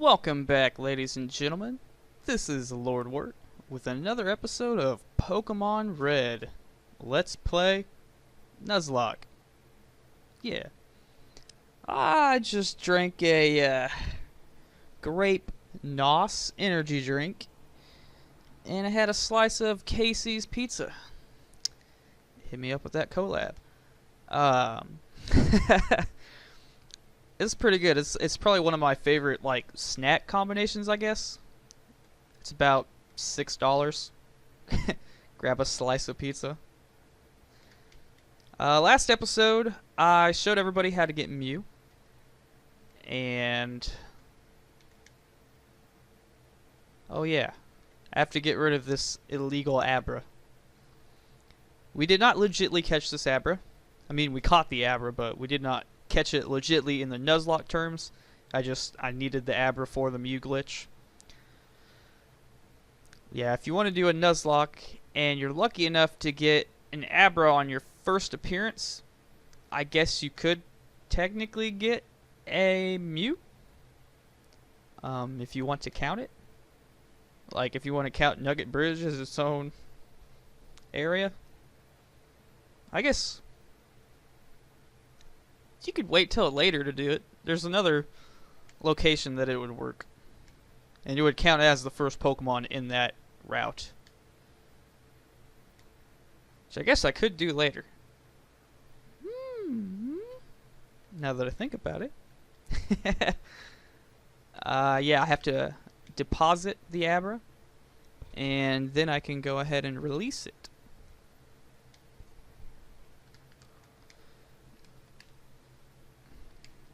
Welcome back, ladies and gentlemen. This is LordWirt with another episode of Pokemon Red. Let's play NUZLOCK. Yeah. I just drank a grape NOS energy drink, and I had a slice of Casey's pizza. Hit me up with that collab. It's pretty good. It's probably one of my favorite like snack combinations, I guess. It's about $6. Grab a slice of pizza. Last episode, I showed everybody how to get Mew, and oh yeah, I have to get rid of this illegal Abra. We did not legitly catch this Abra. I mean, we caught the Abra, but we did not catch it legitly in the NUZLOCK terms. I needed the Abra for the Mew glitch. Yeah, if you want to do a NUZLOCK and you're lucky enough to get an Abra on your first appearance, I guess you could technically get a Mew. If you want to count it. Like if you want to count Nugget Bridge as its own area. I guess you could wait till later to do it. There's another location that it would work, and it would count as the first Pokemon in that route, which I guess I could do later. Now that I think about it. Yeah, I have to deposit the Abra, and then I can go ahead and release it.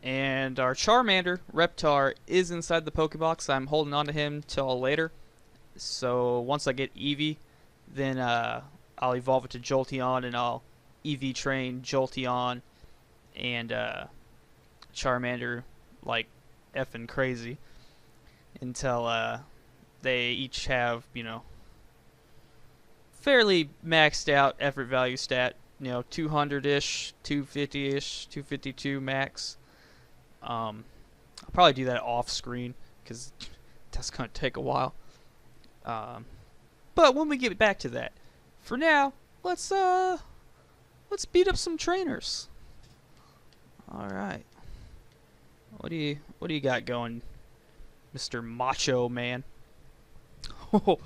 And our Charmander, Reptar, is inside the Pokebox. I'm holding on to him till later. So once I get Eevee, then I'll evolve it to Jolteon, and I'll EV train Jolteon and Charmander like effing crazy until they each have, you know, fairly maxed out effort value stat. You know, 200-ish, 250-ish, 252 max. I'll probably do that off screen because that's gonna take a while. But when we get back to that, for now, let's beat up some trainers. All right. What do you got going, Mr. Macho Man? Oh,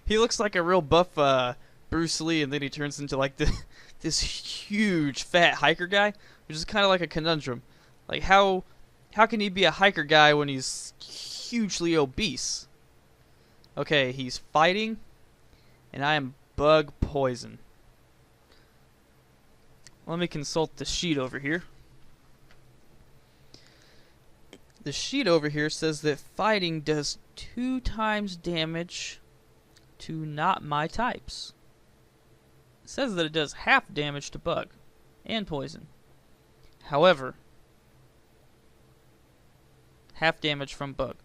he looks like a real buff Bruce Lee, and then he turns into like this huge fat hiker guy, which is kind of like a conundrum. Like, how can he be a hiker guy when he's hugely obese? Okay, he's fighting, and I am bug poison. Let me consult the sheet over here. The sheet over here says that fighting does 2 times damage to not my types. It says that it does half damage to bug and poison. However, half damage from bug.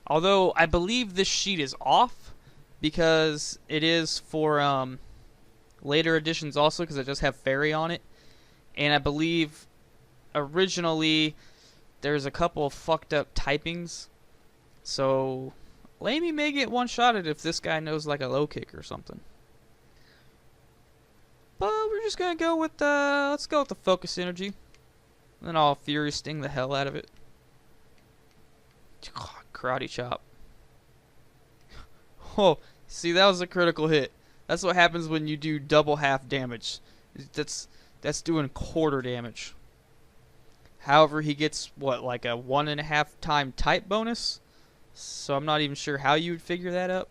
Although I believe this sheet is off because it is for later editions also, because it does have fairy on it. And I believe originally there's a couple of fucked up typings. So Lamy may get one-shotted if this guy knows like a low kick or something. But we're just gonna go with let's go with the focus energy. And then I'll Fury Sting the hell out of it. Karate chop. Oh, see, that was a critical hit. That's what happens when you do double half damage. That's doing quarter damage. However, he gets what, like a 1.5 time type bonus? So I'm not even sure how you would figure that up.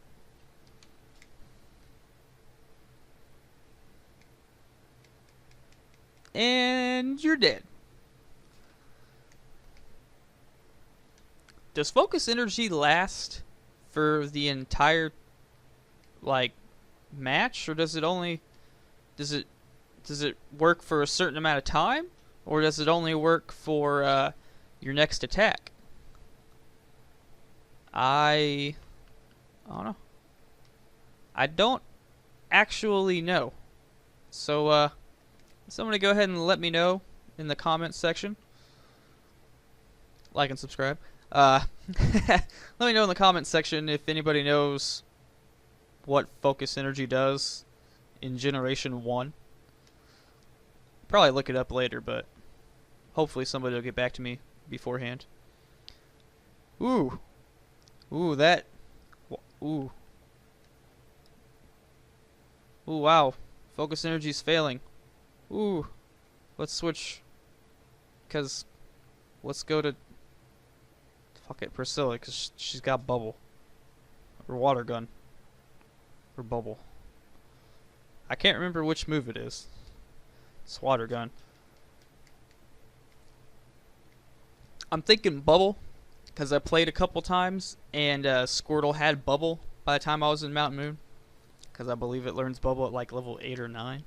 And you're dead. Does focus energy last for the entire like match, or does it work for a certain amount of time, or does it only work for your next attack? I don't know. I don't actually know. So somebody go ahead and let me know in the comments section. Like and subscribe. Let me know in the comments section if anybody knows what focus energy does in Generation 1. Probably look it up later, but hopefully somebody will get back to me beforehand. Ooh. Ooh, that. Ooh. Ooh, wow. Focus energy's failing. Ooh. Let's switch. Because let's go to. Fuck it, Priscilla, because she's got bubble. Or water gun. Or bubble. I can't remember which move it is. It's water gun. I'm thinking bubble, because I played a couple times, and Squirtle had bubble by the time I was in Mountain Moon. Because I believe it learns bubble at like level 8 or 9.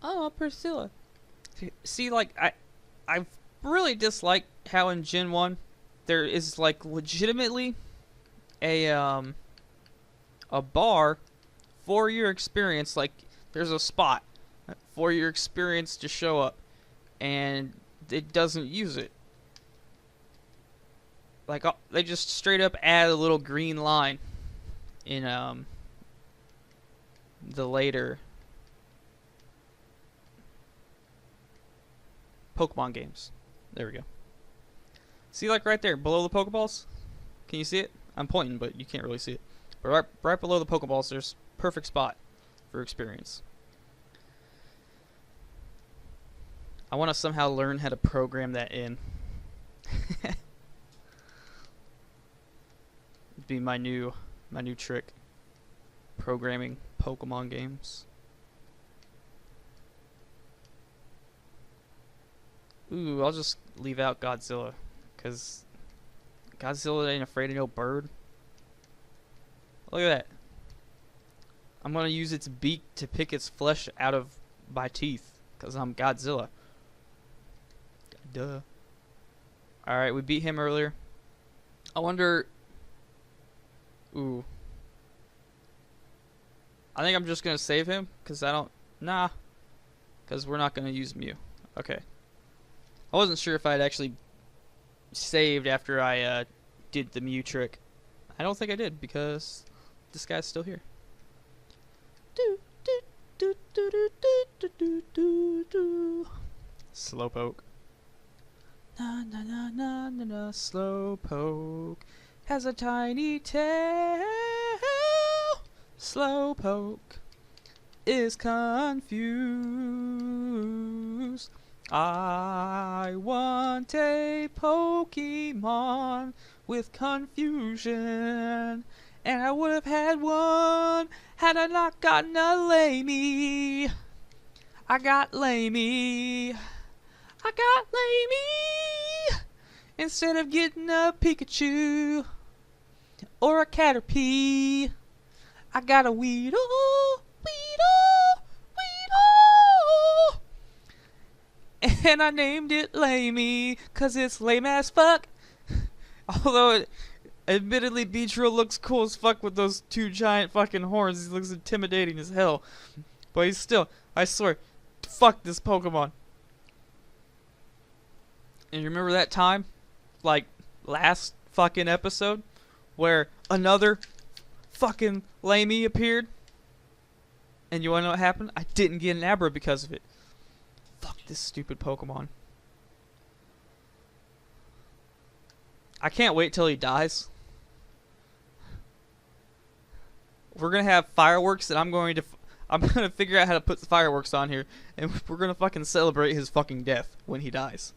Oh, Priscilla. See, like, I really dislike how in Gen 1 there is like legitimately a bar for your experience. Like, there's a spot for your experience to show up, and it doesn't use it. Like, they just straight up add a little green line in the later Pokemon games. There we go. See, like right there, below the Pokeballs? Can you see it? I'm pointing, but you can't really see it. But right below the Pokeballs, there's perfect spot for experience. I want to somehow learn how to program that in. It'd be my new trick. Programming Pokemon games. Ooh, I'll just leave out Godzilla, because Godzilla ain't afraid of no bird. Look at that. I'm gonna use its beak to pick its flesh out of my teeth, because I'm Godzilla. Duh. Alright, we beat him earlier. I wonder... Ooh. I think I'm just gonna save him, because I don't... Nah. Because we're not gonna use Mew. Okay. I wasn't sure if I'd actually saved after I did the Mew trick. I don't think I did, because this guy's still here. Slowpoke. Na na na na na na. Slowpoke has a tiny tail. Slowpoke is confused. I want a Pokemon with confusion, and I would have had one had I not gotten a Lamey. I got Lamey. I got Lamey instead of getting a Pikachu or a Caterpie. I got a Weedle. And I named it Lamey, cause it's lame as fuck. Although, admittedly, Beedrill looks cool as fuck with those two giant fucking horns. He looks intimidating as hell. But he's still, I swear, fuck this Pokemon. And you remember that time, like, last fucking episode, where another fucking Lamey appeared? And you wanna know what happened? I didn't get an Abra because of it. Fuck this stupid Pokemon. I can't wait till he dies. We're gonna have fireworks, and I'm gonna figure out how to put the fireworks on here, and we're gonna fucking celebrate his fucking death when he dies.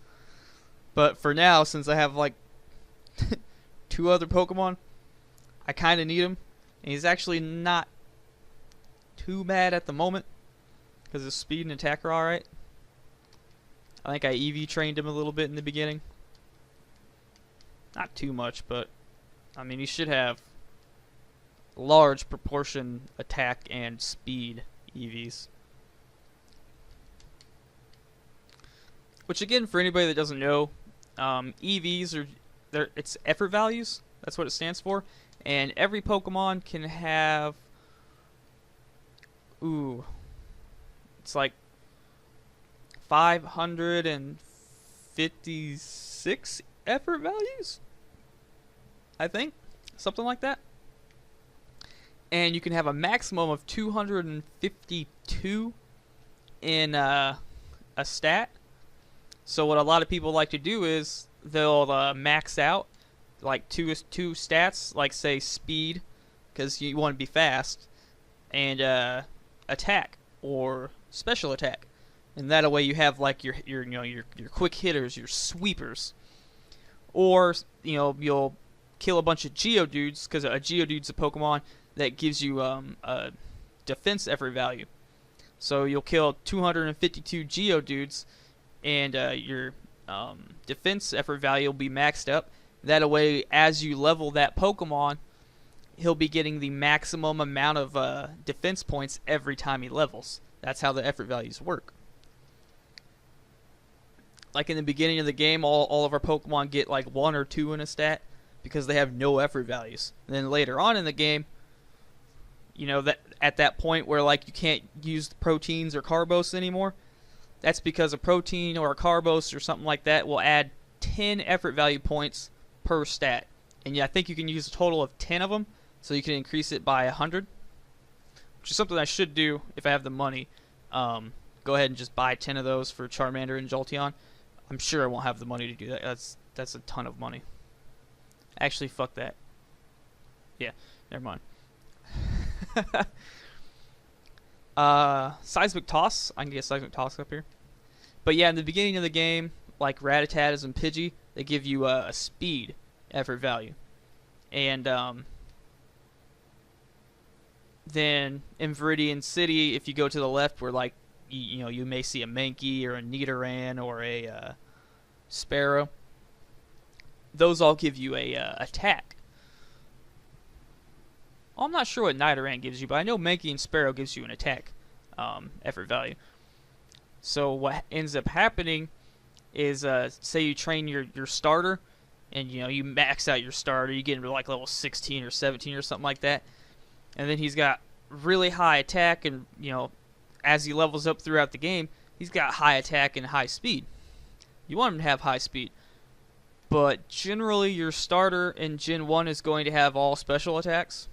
But for now, since I have like 2 other Pokemon, I kinda need him, and he's actually not too bad at the moment, because his speed and attack are alright. I think I EV trained him a little bit in the beginning. Not too much, but I mean, he should have large proportion attack and speed EVs. Which again, for anybody that doesn't know, EVs are it's effort values. That's what it stands for. And every Pokemon can have it's like 556 effort values, I think, something like that. And you can have a maximum of 252 in a stat. So what a lot of people like to do is they'll max out like two stats, like say speed, because you want to be fast, and attack or special attack, and that way you have like your quick hitters, your sweepers, or you'll kill a bunch of Geodudes, because a Geodude's a Pokemon that gives you a defense effort value. So you'll kill 252 Geodudes, and your defense effort value will be maxed up. That way, as you level that Pokemon, he'll be getting the maximum amount of defense points every time he levels. That's how the effort values work. Like in the beginning of the game, all of our Pokemon get like 1 or 2 in a stat because they have no effort values. And then later on in the game, that at that point where like you can't use proteins or carbos anymore, that's because a protein or a carbos or something like that will add 10 effort value points per stat. And yeah, I think you can use a total of 10 of them, so you can increase it by 100, which is something I should do if I have the money. Go ahead and just buy 10 of those for Charmander and Jolteon. I'm sure I won't have the money to do that. That's a ton of money. Actually, fuck that. Yeah, never mind. Seismic Toss. I can get Seismic Toss up here. But yeah, in the beginning of the game, like Rattatas and Pidgey, they give you a speed effort value. And then in Viridian City, if you go to the left where like you may see a Mankey or a Nidoran or a Sparrow, those all give you a attack. Well, I'm not sure what Nidoran gives you, but I know Mankey and Sparrow gives you an attack effort value. So what ends up happening is, say you train your starter, and you max out your starter, you get into like level 16 or 17 or something like that, and then he's got really high attack, and as he levels up throughout the game, he's got high attack and high speed. You want him to have high speed, but generally your starter in Gen 1 is going to have all special attacks.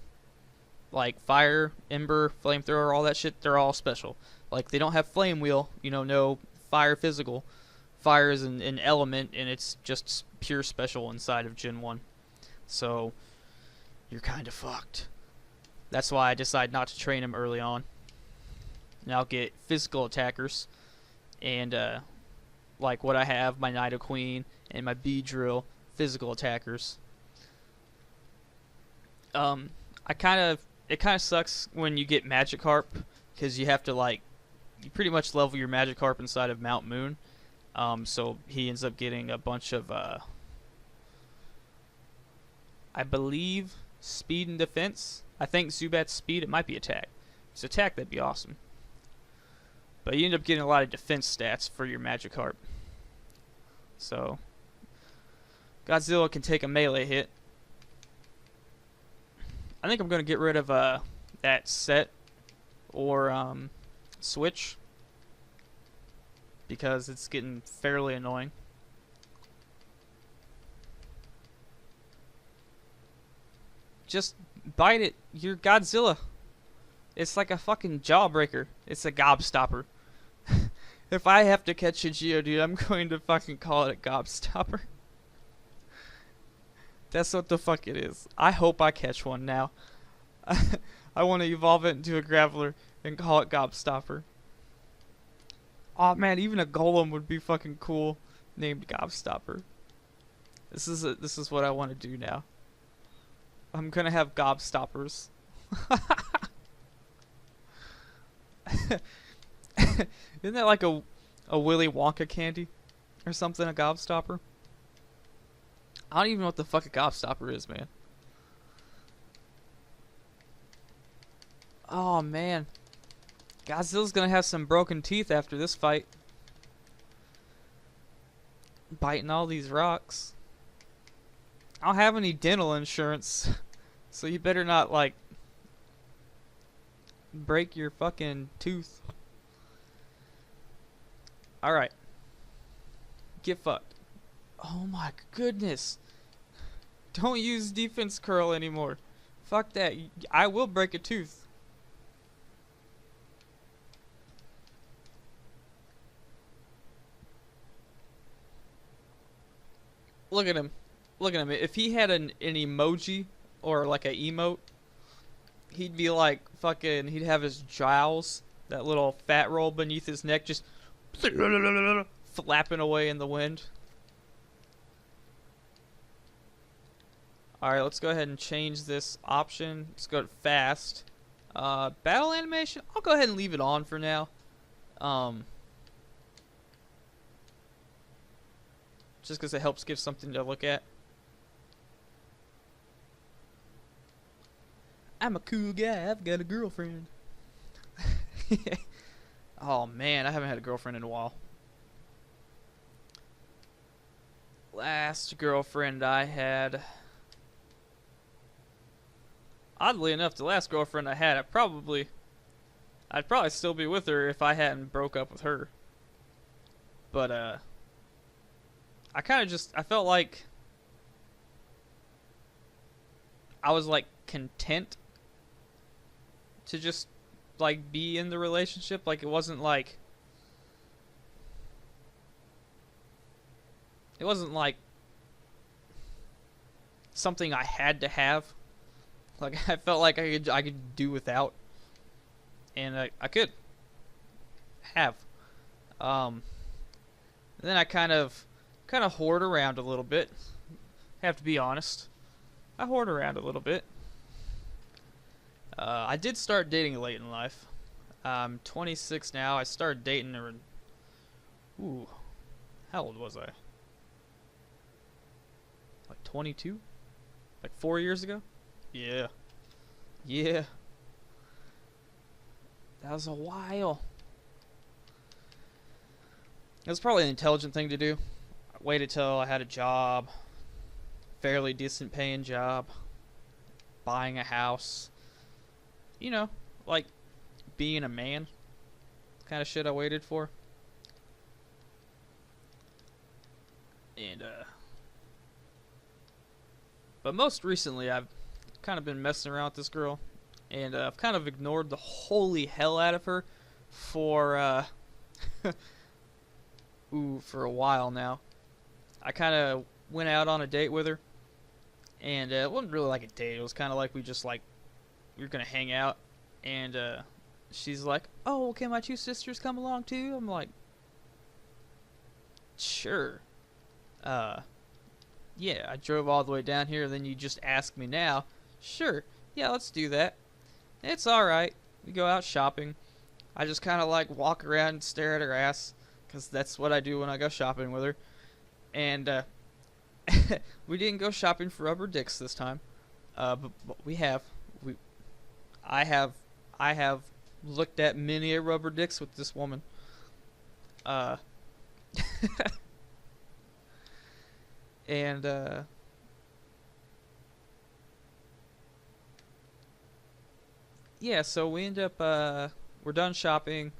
Like Fire, Ember, Flamethrower, all that shit, they're all special. Like, they don't have Flame Wheel, no Fire Physical. Fire is an element, and it's just pure special inside of Gen 1. So, you're kind of fucked. That's why I decided not to train him early on. Now I'll get physical attackers, and like what I have, my Nidoqueen and my Beedrill, physical attackers. It kind of sucks when you get Magikarp, because you have to you pretty much level your Magikarp inside of Mount Moon. So he ends up getting a bunch of I believe speed and defense. I think Zubat's speed, it might be attack. If it's attack, that'd be awesome. But you end up getting a lot of defense stats for your Magikarp. So Godzilla can take a melee hit. I think I'm going to get rid of that set or switch, because it's getting fairly annoying. Just bite it. You're Godzilla. It's like a fucking jawbreaker. It's a gobstopper. If I have to catch a Geodude, I'm going to fucking call it a gobstopper. That's what the fuck it is. I hope I catch one now. I want to evolve it into a Graveler and call it Gobstopper. Oh man, even a Golem would be fucking cool, named Gobstopper. This is what I want to do now. I'm gonna have Gobstoppers. Isn't that like a Willy Wonka candy or something? A Gobstopper? I don't even know what the fuck a Gobstopper is, man. Oh man, Godzilla's gonna have some broken teeth after this fight. Biting all these rocks. I don't have any dental insurance, so you better not break your fucking tooth. Alright. Get fucked. Oh my goodness. Don't use defense curl anymore. Fuck that. I will break a tooth. Look at him. Look at him. If he had an emoji or like an emote, he'd be like fucking, he'd have his jowls, that little fat roll beneath his neck, just flapping away in the wind. Alright, let's go ahead and change this option. Let's go to fast. Battle animation, I'll go ahead and leave it on for now. Just because it helps give something to look at. I'm a cool guy, I've got a girlfriend. Oh man, I haven't had a girlfriend in a while. Last girlfriend I had, oddly enough, the last girlfriend I had, I'd probably still be with her if I hadn't broke up with her. But I kind of just, I felt like I was like content to just like be in the relationship. Like it wasn't like something I had to have. Like I felt like I could do without, and I could have. Then I kind of hoard around a little bit. Have to be honest. I hoard around a little bit. I did start dating late in life. I'm 26 now. I started dating her. Ooh, how old was I? Like 22? Like 4 years ago? Yeah. Yeah. That was a while. It was probably an intelligent thing to do. I waited till I had a job. Fairly decent paying job. Buying a house. You know, like being a man. Kind of shit I waited for. And, but most recently, I've kind of been messing around with this girl, and I've kind of ignored the holy hell out of her for for a while now. I kind of went out on a date with her, and it wasn't really like a date. It was kind of like we were gonna hang out, and she's like, "Oh, can my two sisters come along too?" I'm like, "Sure." Yeah, I drove all the way down here, then you just ask me now. Sure, yeah, let's do that. It's alright. We go out shopping. I just kind of like walk around and stare at her ass, because that's what I do when I go shopping with her. And we didn't go shopping for rubber dicks this time. But I have looked at many a rubber dicks with this woman. And yeah, so we end up we're done shopping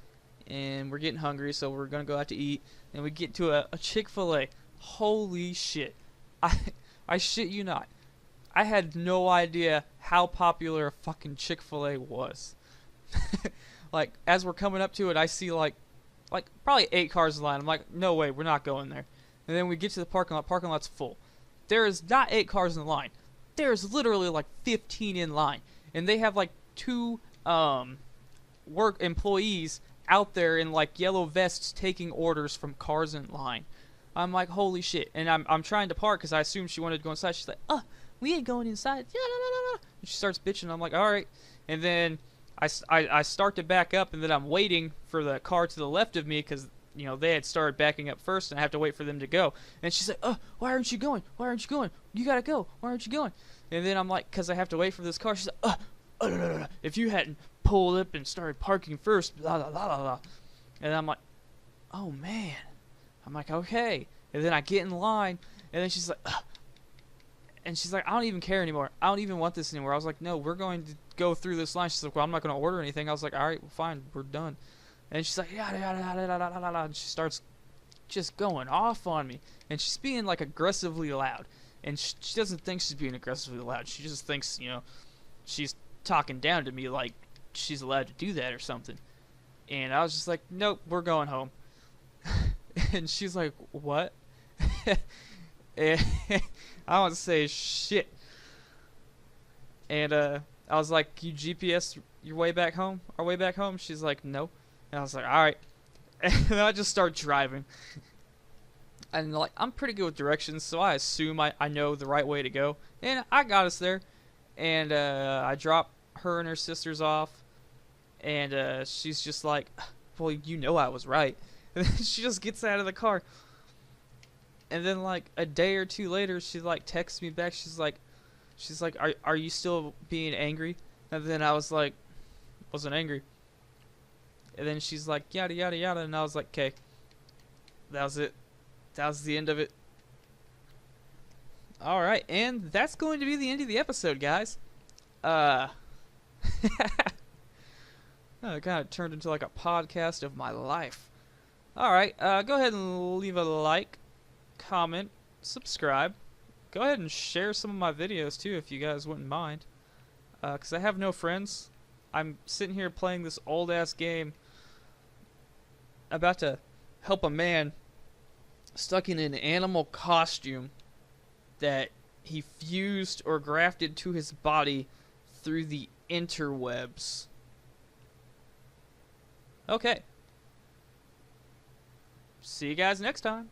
and we're getting hungry, so we're gonna go out to eat, and we get to a Chick-fil-A. Holy shit. I shit you not. I had no idea how popular a fucking Chick-fil-A was. Like, as we're coming up to it, I see like probably 8 cars in line. I'm like, no way, we're not going there. And then we get to the parking lot. Parking lot's full. There is not 8 cars in line. There's literally like 15 in line. And they have like 2 work employees out there in like yellow vests taking orders from cars in line. I'm like, holy shit. And I'm trying to park because I assumed she wanted to go inside. She's like, we ain't going inside. Yeah, no. And she starts bitching. I'm like, all right. And then I start to back up, and then I'm waiting for the car to the left of me because, you know, they had started backing up first, and I have to wait for them to go. And she's like, why aren't you going? Why aren't you going? You gotta go. Why aren't you going? And then I'm like, because I have to wait for this car. She's like, if you hadn't pulled up and started parking first, blah, blah, blah, blah. And I'm like, oh, man. I'm like, okay. And then I get in line, and then she's like, and she's like, I don't even care anymore. I don't even want this anymore. I was like, no, we're going to go through this line. She's like, well, I'm not going to order anything. I was like, all right, well, fine, we're done. And she's like, yada, yada, yada, yada, yada, yada, and she starts just going off on me. And she's being, like, aggressively loud. And she doesn't think she's being aggressively loud. She just thinks, you know, she's talking down to me like she's allowed to do that or something. And I was just like, nope, we're going home. And she's like, what? And I don't want to say shit. And I was like, you GPS your way back home? Our way back home? She's like, no. And I was like, alright. And then I just start driving. And like, I'm pretty good with directions, so I assume I know the right way to go. And I got us there. And I dropped her and her sisters off. And she's just like, well, you know I was right. And then she just gets out of the car. And then like a day or two later, she like texts me back. She's like, are you still being angry? And then I was like, wasn't angry. And then she's like, yada yada yada. And I was like, okay, that was it. That was the end of it. All right, and that's going to be the end of the episode, guys. Oh, it kind of turned into like a podcast of my life. All right, go ahead and leave a like, comment, subscribe. Go ahead and share some of my videos too, if you guys wouldn't mind. Because I have no friends. I'm sitting here playing this old ass game. About to help a man stuck in an animal costume that he fused or grafted to his body through the interwebs. Okay. See you guys next time.